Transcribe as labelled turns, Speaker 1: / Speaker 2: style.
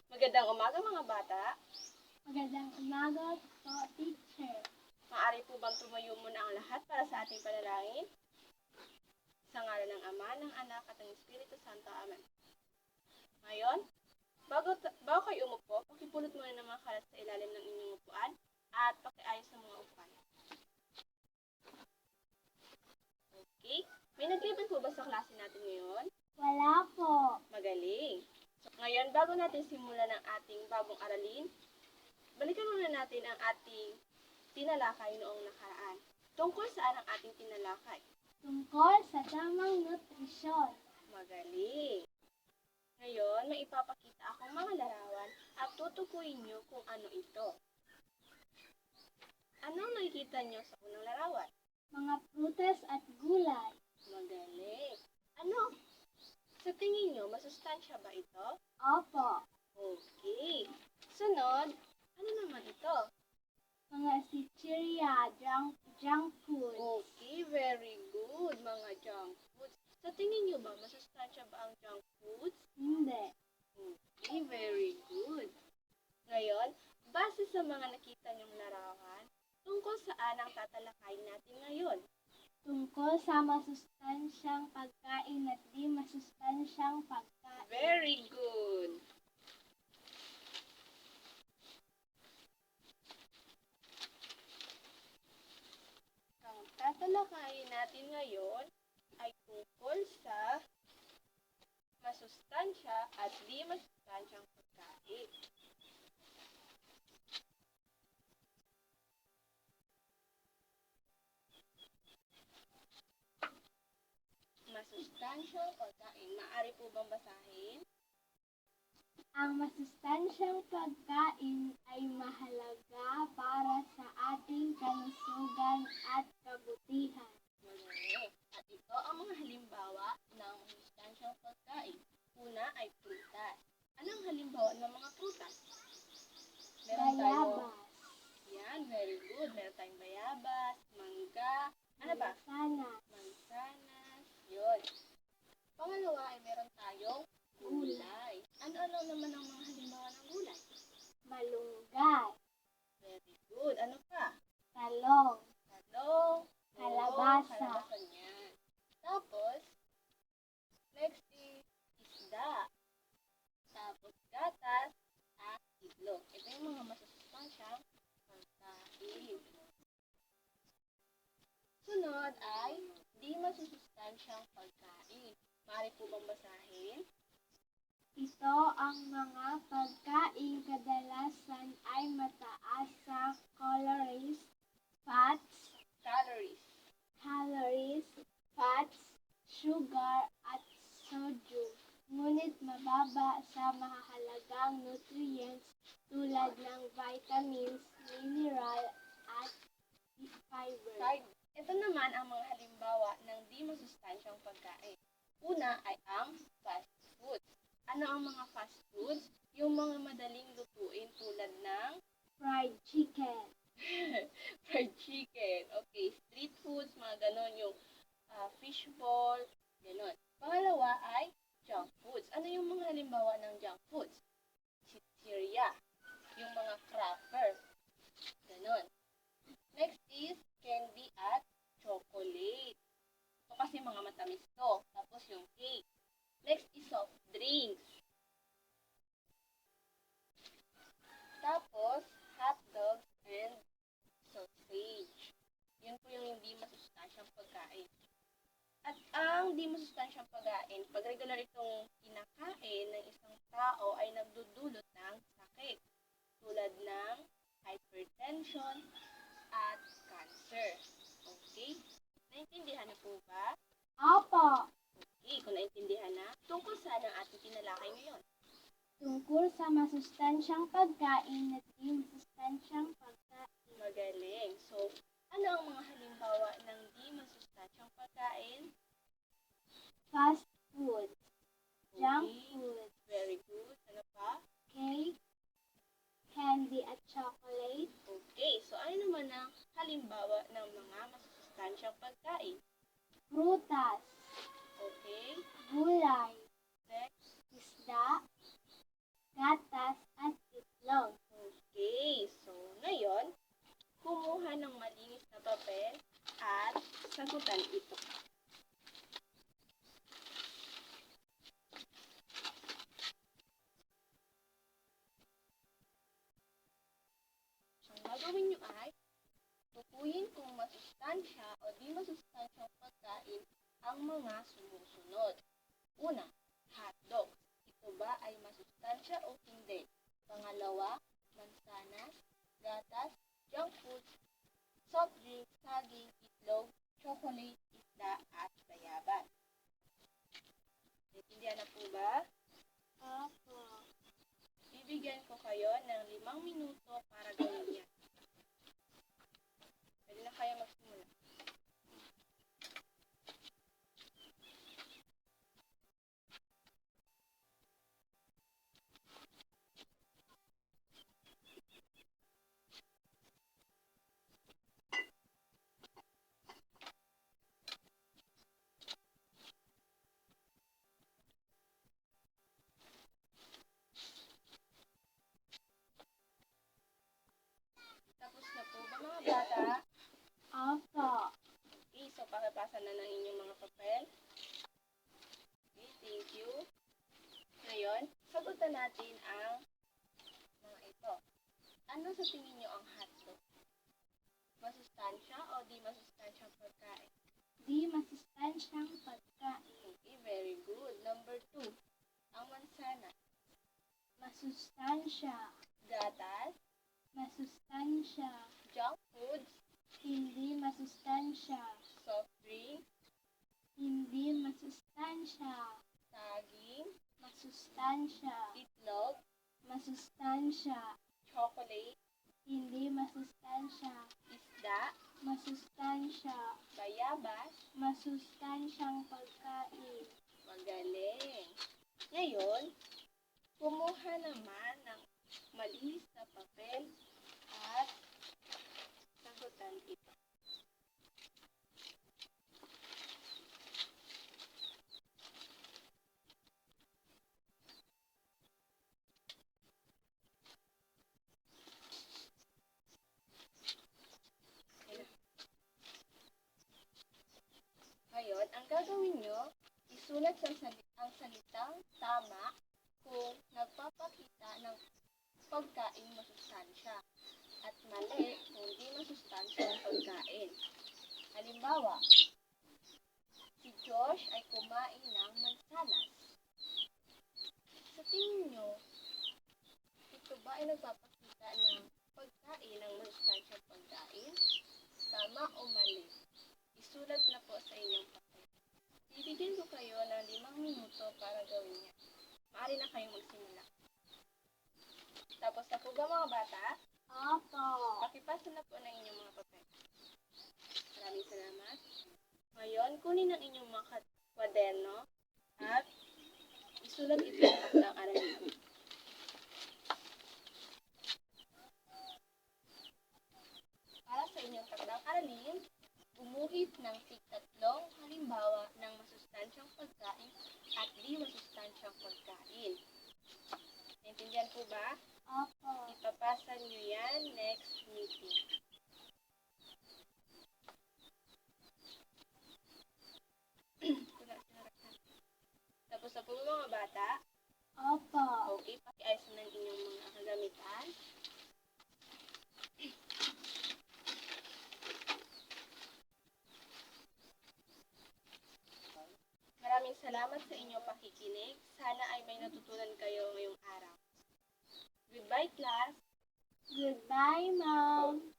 Speaker 1: Magandang umaga mga bata.
Speaker 2: Magandang umaga po, teacher.
Speaker 1: Maaari po bang tumayo muna ang lahat para sa ating panalangin? Sa ngalan ng Ama, ng Anak, at ng Espiritu Santo. Amen. Ngayon, bago kayo umupo, pakipulot muna ng mga kalat sa ilalim ng inyong upuan at pakiayos ng mga upuan. Okay? May nagliban po ba sa klase natin ngayon?
Speaker 2: Wala po.
Speaker 1: Magaling. So, ngayon, bago natin simulan ang ating bagong aralin, balikan muna natin ang ating tinalakay noong nakaraan. Tungkol saan ang ating tinalakay?
Speaker 2: Tungkol sa tamang nutrisyon.
Speaker 1: Magaling. Ngayon, may ipapakita akong mga larawan at tutukuyin niyo kung ano ito. Anong nakikita niyo sa unang larawan?
Speaker 2: Mga prutas at gulay.
Speaker 1: Magaling. Ano? Sa tingin niyo, masustansya ba ito?
Speaker 2: Opo.
Speaker 1: Okay. Sunod, ano naman ito?
Speaker 2: Mga chichirya, junk food.
Speaker 1: Okay, very good, mga junk foods. Sa tingin niyo ba, masustansya ba ang junk foods?
Speaker 2: Hindi.
Speaker 1: Okay, very good. Ngayon, base sa mga nakita niyong larawan, tungkol saan ang tatalakayin natin ngayon?
Speaker 2: Tungkol sa masustansyang pagkain at di masustansyang pagkain.
Speaker 1: Very good. Ang tatalakayin natin ngayon ay tungkol sa masustansya at di masustansyang pagkain. Masustansyang pagkain. Maaari po bang basahin?
Speaker 2: Ang masustansyang pagkain ay mahalaga para sa ating kalusugan at kabutihan.
Speaker 1: Magaling. At ito ang mga halimbawa ng masustansyang pagkain. Una ay prutas. Anong halimbawa ng mga prutas?
Speaker 2: Bayabas,
Speaker 1: Yan, very good. Meron tayong bayabas, mangga, ano ba?
Speaker 2: mansanas,
Speaker 1: Mansanas, yun. Pangalawa ay meron tayong gulay. Ano-ano naman ang mga halimbawa ng gulay?
Speaker 2: malunggay,
Speaker 1: Very good. Ano pa?
Speaker 2: talong,
Speaker 1: Talong,
Speaker 2: Kalabasa.
Speaker 1: kalabasan yan. Tapos, next is isda. Tapos, gatas at itlog. Ito yung mga masustansyang pagkain. Sunod ay di masustansyang pagkain. Maaari po bang basahin?
Speaker 2: Ito ang mga pagkain kadalasan ay mataas sa calories, fats, sugar, at sodium. Ngunit mababa sa mahahalagang nutrients tulad ng vitamins, mineral, at fiber.
Speaker 1: Ito naman ang mga halimbawa ng di masustansyang pagkain. Una ay ang fast food. Ano ang mga fast foods? Yung mga madaling lutuin tulad ng
Speaker 2: Fried chicken,
Speaker 1: fried chicken. Okay, street foods, mga ganon, yung fishball, ganon. Pangalawa ay junk foods. Ano yung mga halimbawa ng junk foods? Chichirya, yung mga cracker, ganon. Next is candy at chocolate. Ito kasi mga matamis to. Tapos yung cake. Next is soft drinks. Tapos, hot dogs and sausage. Yun po yung hindi masustansyang pagkain. At ang di masustansyang pagkain, pag regular itong kinakain ng isang tao ay nagdudulot ng sakit. Tulad ng hypertension at cancer. Okay? Naintindihan na po ba?
Speaker 2: Opo,
Speaker 1: Okay, kung naintindihan na, tungkol saan ang ating tinalakay ngayon?
Speaker 2: tungkol sa masustansyang pagkain at di masustansyang pagkain.
Speaker 1: Magaling. So, ano ang mga halimbawa ng di masustansyang pagkain?
Speaker 2: Fast food, junk
Speaker 1: Okay,
Speaker 2: food,
Speaker 1: very good. Ano pa?
Speaker 2: cake, candy at chocolate,
Speaker 1: Okay, so ano naman ang halimbawa ng mga masustansyang pagkain?
Speaker 2: prutas,
Speaker 1: Okay,
Speaker 2: gulay,
Speaker 1: next,
Speaker 2: isda, gatas,
Speaker 1: masustansya o di masustansyang pagkain ang mga sumusunod. Una, hotdog. Ito ba ay masustansya o hindi? Pangalawa, mansanas, gatas, junk food, soft drink, saging, itlog, chocolate, isda, at bayabas. Naintindihan na po ba?
Speaker 2: Opo.
Speaker 1: Bibigyan ko kayo ng 5 minuto para gawin yan. Pwede na kayo magsimula. Tapos na po ba mga bata?
Speaker 2: Opo.
Speaker 1: Okay, so pakipasa na ng inyong mga papel. Okay, thank you. Ngayon, sagutan natin ang mga ito. Ano sa tingin nyo ang hotdog? Masustansya o di masustansyang pagkain?
Speaker 2: Di masustansyang pagkain.
Speaker 1: Okay, very good. Number 2, ang mansanas.
Speaker 2: Masustansya.
Speaker 1: Gatas,
Speaker 2: Masustansya.
Speaker 1: junk foods,
Speaker 2: Hindi masustansya.
Speaker 1: soft drink,
Speaker 2: Hindi masustansya.
Speaker 1: saging,
Speaker 2: Masustansya.
Speaker 1: itlog,
Speaker 2: Masustansya.
Speaker 1: chocolate,
Speaker 2: Hindi masustansya.
Speaker 1: isda,
Speaker 2: Masustansya.
Speaker 1: bayabas.
Speaker 2: Masustansyang pagkain.
Speaker 1: Magaling. Ngayon, kumuha naman ng malinis na papel at sagutan ito. Ngayon, ang gagawin nyo, isulat ang salitang tama kung nagpapakita ng pagkain masustansya at mali kung di masustansya ang pagkain. Halimbawa, si Josh ay kumain ng mansanas. Sa tingin nyo, ito ba ay nagpapakita ng pagkain ng masustansyang pagkain? Tama o mali? Isulat na po sa inyong papel. Bibigyan ko kayo ng 5 minuto para gawin yan. Maaari na kayong magsimula. Tapos na po ba mga bata?
Speaker 2: Opo.
Speaker 1: Pakipasa na po ng inyong mga papel. Maraming salamat. Ngayon, kunin ang inyong mga kwaderno at isulat ito sa takdang aralin. Para sa inyong takdang aralin, gumuhit ng tig-tatlong halimbawa ng masustansyang pagkain at di masustansyang pagkain. Naintindihan po ba?
Speaker 2: Opo.
Speaker 1: Ipapasa nyo yan next meeting. Tapos na po mga bata.
Speaker 2: Opo.
Speaker 1: Okay, pakiayos na ng inyong mga kagamitan. Maraming salamat sa inyong pakikinig. Sana ay may natutunan kayo ngayong araw. Goodbye, class!
Speaker 2: Goodbye, Mom.